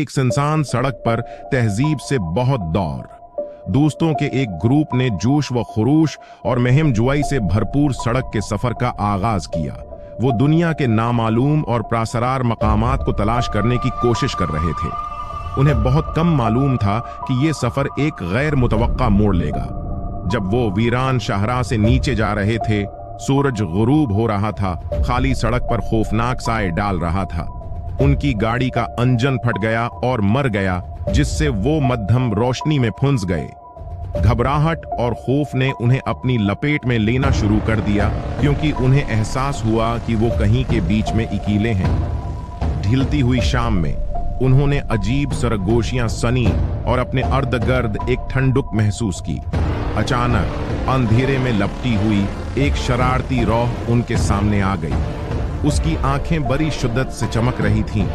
एक सुनसान सड़क पर तहजीब से बहुत दूर दोस्तों के एक ग्रुप ने जोश व खरोश और मुहिम जुआई से भरपूर सड़क के सफर का आगाज किया। वो दुनिया के नामालूम और प्रासरार मकामात को तलाश करने की कोशिश कर रहे थे। उन्हें बहुत कम मालूम था कि ये सफर एक गैर मुतवक्का मोड़ लेगा। जब वो वीरान शाहराह से नीचे जा रहे थे, सूरज गुरूब हो रहा था, खाली सड़क पर खौफनाक साए डाल रहा था। उनकी गाड़ी का इंजन फट गया और मर गया, जिससे वो मध्यम रोशनी में फुंस गए। घबराहट और खौफ ने उन्हें अपनी लपेट में लेना शुरू कर दिया, क्योंकि उन्हें एहसास हुआ कि वो कहीं के बीच में अकेले हैं। ढिलती हुई शाम में उन्होंने अजीब सरगोशियां सनी और अपने अर्द गर्द एक ठंडक महसूस की। अचानक अंधेरे में लपटी हुई एक शरारती रूह उनके सामने आ गई। उसकी आंखें बड़ी शिद्दत से चमक रही थीं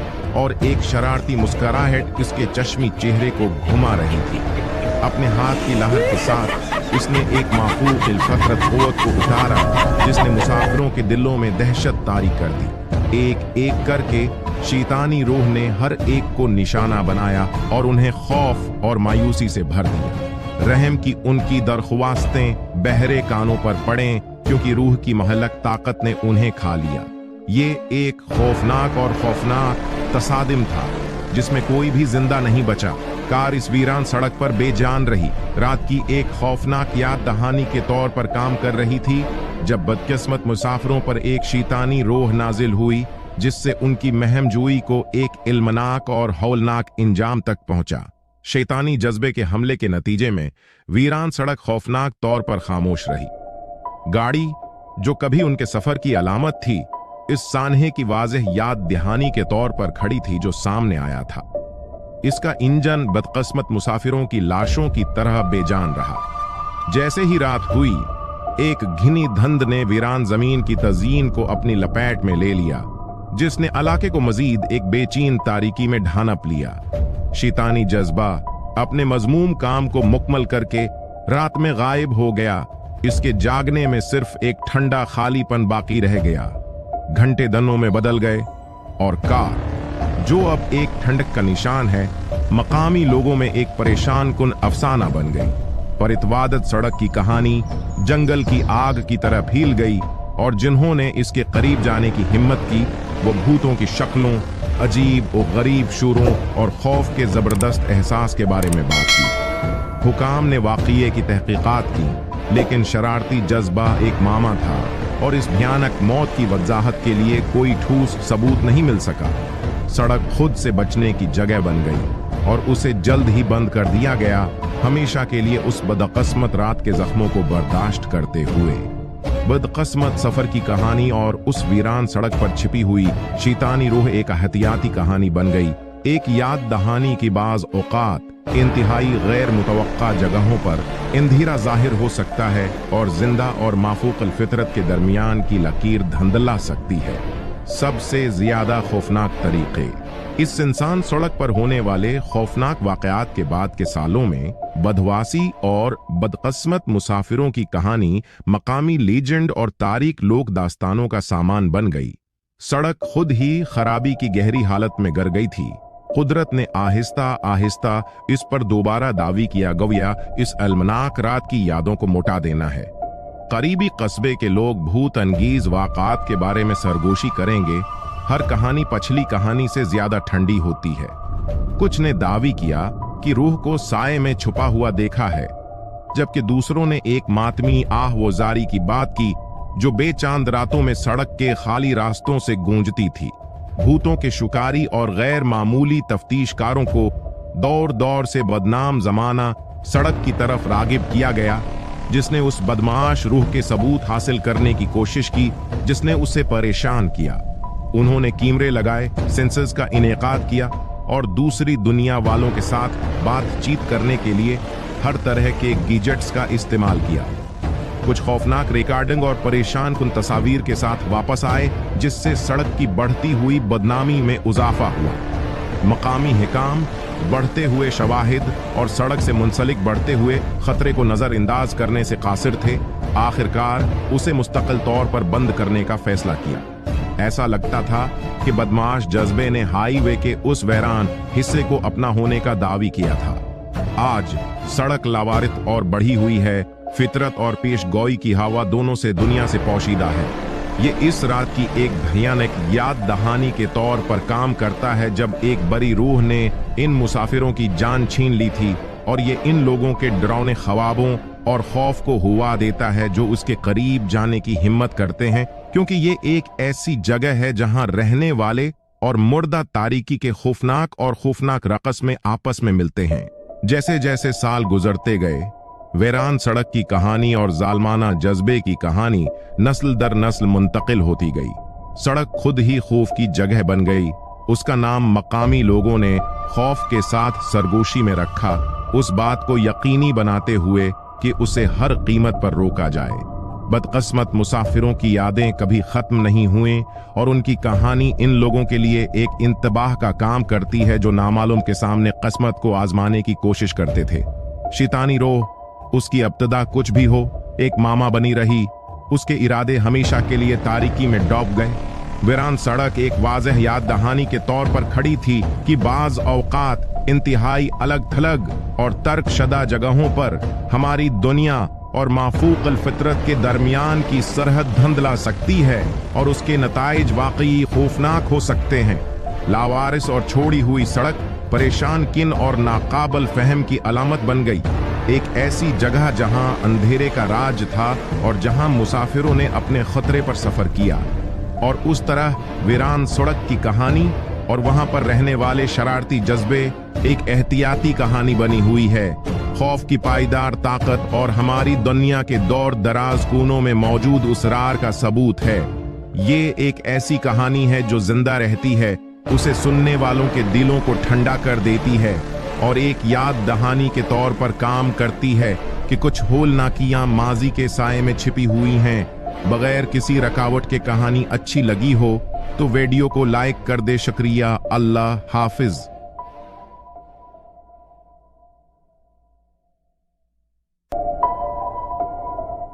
और एक शरारती मुस्कुराहट इसके चश्मी चेहरे को घुमा रही थी। अपने हाथ की लहर के साथ इसने एक माफूक इल्फतरत क़ुव्वत को उतारा, जिसने मुसाफिरों के दिलों में दहशत तारी कर दी। एक एक करके शैतानी रूह ने हर एक को निशाना बनाया और उन्हें खौफ और मायूसी से भर दिया। रहम की उनकी दरख्वास्तें बहरे कानों पर पड़ें, क्योंकि रूह की महलक ताकत ने उन्हें खा लिया। ये एक खौफनाक तसादिम था, जिसमें कोई भी जिंदा नहीं बचा। कार इस वीरान सड़क पर बेजान रही। रात की एक खौफनाक याद दहानी के तौर पर काम कर रही थी, जब बदकिस्मत मुसाफिरों पर एक शैतानी रूह नाजिल हुई, जिससे उनकी महमजूई को एक इल्मनाक और हौलनाक इंजाम तक पहुंचा। शैतानी जज्बे के हमले के नतीजे में वीरान सड़क खौफनाक तौर पर खामोश रही। गाड़ी, जो कभी उनके सफर की अलामत थी, इस सानहे की वाज़ेह याद दहानी के तौर पर खड़ी थी जो सामने आया था। इसका इंजन बदकिस्मत मुसाफिरों की लाशों की तरह बेजान रहा। जैसे ही रात हुई, एक घिनी धंध ने वीरान जमीन की तज़यीन को अपनी लपेट में ले लिया, जिसने इलाके को मजीद एक बेचैन तारीकी में ढांप लिया। शैतानी जज्बा अपने मजमूम काम को मुकम्मल करके रात में गायब हो गया। इसके जागने में सिर्फ एक ठंडा खालीपन बाकी रह गया। घंटे दनों में बदल गए और कार, जो अब एक ठंडक का निशान है, मकामी लोगों में एक परेशान कुन अफसाना बन गई। पर इतवादत सड़क की कहानी जंगल की आग की तरह फैल गई, और जिन्होंने इसके करीब जाने की हिम्मत की, वो भूतों की शक्लों, अजीब और गरीब शूरों और खौफ के जबरदस्त एहसास के बारे में बात की। हुकाम ने वाक़िए की तहकीकात की, लेकिन शरारती जज्बा एक मामा था और इस भयानक मौत की वजाहत के लिए कोई ठोस सबूत नहीं मिल सका। सड़क खुद से बचने की जगह बन गई और उसे जल्द ही बंद कर दिया गया, हमेशा के लिए उस बदकिस्मत रात के जख्मों को बर्दाश्त करते हुए। बदकिस्मत सफर की कहानी और उस वीरान सड़क पर छिपी हुई शैतानी रूह एक एहतियाती कहानी बन गई। एक याद दहानी की बाज औकात इंतहाई गैर मुतवक्का जगहों पर इंधीरा जाहिर हो सकता है और जिंदा और माफूकल फितरत के दरमियान की लकीर धंधला सकती है। सबसे ज्यादा खौफनाक तरीके। इस इंसान सड़क पर होने वाले खौफनाक वाकयात के बाद के सालों में बदवासी और बदकिस्मत मुसाफिरों की कहानी मकामी लीजेंड और तारीख लोक दास्तानों का सामान बन गई। सड़क खुद ही खराबी की गहरी हालत में गिर गई थी। कुदरत ने आहिस्ता आहिस्ता इस पर दोबारा दावी किया गया इस अलमनाक रात की यादों को मोटा देना है। करीबी कस्बे के लोग भूत अंगीज वाक़ात के बारे में सरगोशी करेंगे। हर कहानी पिछली कहानी से ज्यादा ठंडी होती है। कुछ ने दावी किया कि रूह को साए में छुपा हुआ देखा है, जबकि दूसरों ने एक मातमी आह व जारी की बात की जो बेचांद रातों में सड़क के खाली रास्तों से गूंजती थी। भूतों के शिकारी और गैर मामूली तफ्तीशकारों को दौर दौर से बदनाम जमाना सड़क की तरफ रागिब किया गया, जिसने उस बदमाश रूह के सबूत हासिल करने की कोशिश की जिसने उसे परेशान किया। उन्होंने कैमरे लगाए, सेंसर्स का इनेकाद किया और दूसरी दुनिया वालों के साथ बातचीत करने के लिए हर तरह के गैजेट्स का इस्तेमाल किया। कुछ खौफनाक रिकॉर्डिंग और परेशान कुन तस्वीर के साथ वापस आए, जिससे सड़क की बढ़ती हुई बदनामी में इजाफा हुआ। मकामी हिकाम बढ़ते हुए शवाहिद और सड़क से मुंसलिक बढ़ते हुए खतरे को नजरअंदाज करने से कासिर थे। आखिरकार उसे मुस्तकिल तौर पर बंद करने का फैसला किया। ऐसा लगता था कि बदमाश जज्बे ने हाईवे के उस वीरान हिस्से को अपना होने का दावी किया था। आज सड़क लावारिस और बढ़ी हुई है, फितरत और पेश गोई की हवा दोनों से दुनिया से पोशीदा है। ये इस रात की एक भयानक याद दहानी के तौर पर काम करता है जब एक बड़ी रूह ने इन मुसाफिरों की जान छीन ली थी, और ये इन लोगों के डरावने ख्वाबों और खौफ को हुआ देता है जो उसके करीब जाने की हिम्मत करते हैं, क्योंकि ये एक ऐसी जगह है जहां रहने वाले और मुर्दा तारीकी के खौफनाक रकस में आपस में मिलते हैं। जैसे जैसे साल गुजरते गए, वीरान सड़क की कहानी और जालमाना जज्बे की कहानी नस्ल दर नस्ल मुंतकिल होती गई। सड़क खुद ही खौफ की जगह बन गई। उसका नाम मकामी लोगों ने खौफ के साथ सरगोशी में रखा, उस बात को यकीनी बनाते हुए कि उसे हर कीमत पर रोका जाए। बदकिस्मत मुसाफिरों की यादें कभी खत्म नहीं हुई और उनकी कहानी इन लोगों के लिए एक इंतबाह का काम करती है जो नामालूम के सामने किस्मत को आजमाने की कोशिश करते थे। शैतानी रोह, उसकी इब्तिदा कुछ भी हो, एक मामा बनी रही। उसके इरादे हमेशा के लिए तारीकी में डूब गए। वीरान सड़क एक वाज़ेह याद दहानी के तौर पर खड़ी थी कि बाज औकात इंतहाई अलग थलग और तर्कशदा जगहों पर हमारी दुनिया और माफूक फितरत के दरमियान की सरहद धंधला सकती है और उसके नताइज वाकई खौफनाक हो सकते हैं। लावारिस और छोड़ी हुई सड़क परेशान किन और नाकाबल फहम की अलामत बन गई। एक ऐसी जगह जहां अंधेरे का राज था और जहां मुसाफिरों ने अपने खतरे पर सफर किया, और उस तरह वीरान सड़क की कहानी और वहां पर रहने वाले शरारती जज्बे एक एहतियाती कहानी बनी हुई है। खौफ की पायदार ताकत और हमारी दुनिया के दौर दराज कोनों में मौजूद उसरार का सबूत है। ये एक ऐसी कहानी है जो जिंदा रहती है, उसे सुनने वालों के दिलों को ठंडा कर देती है और एक याद दहानी के तौर पर काम करती है कि कुछ होलनाकियां माजी के साए में छिपी हुई हैं। बगैर किसी रकावट के कहानी अच्छी लगी हो तो वीडियो को लाइक कर दे। शुक्रिया। अल्लाह हाफिज।